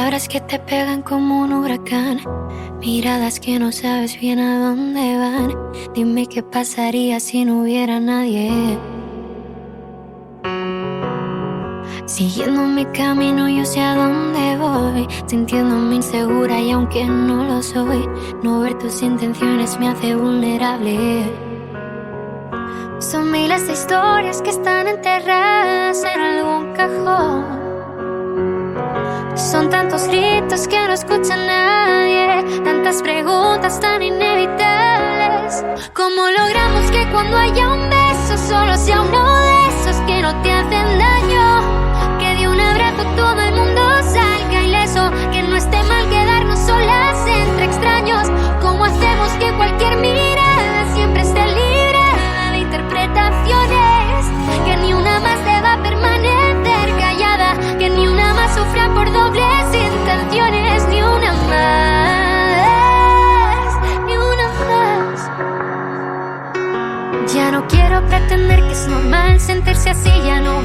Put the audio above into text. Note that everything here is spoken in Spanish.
Palabras que te pegan como un huracán, miradas que no sabes bien a dónde van. Dime qué pasaría si no hubiera nadie. Siguiendo mi camino yo sé a dónde voy, sintiéndome insegura y aunque no lo soy, no ver tus intenciones me hace vulnerable. Son miles de historias que están enterradas en algún cajón. Son tantos gritos que no escucha nadie, tantas preguntas tan inevitables. ¿Cómo logramos que cuando haya un beso solo sea uno de esos que no te hacen daño? Que de un abrazo todo el mundo salga ileso, que no esté mal quedarnos solas entre extraños. ¿Cómo hacemos que cualquier mirada siempre esté libre de interpretaciones? Que ni una más deba permanecer callada, que ni una más sufra por dobles intenciones, ni una más, ni una más. Ya no quiero pretender que es normal sentirse así, ya no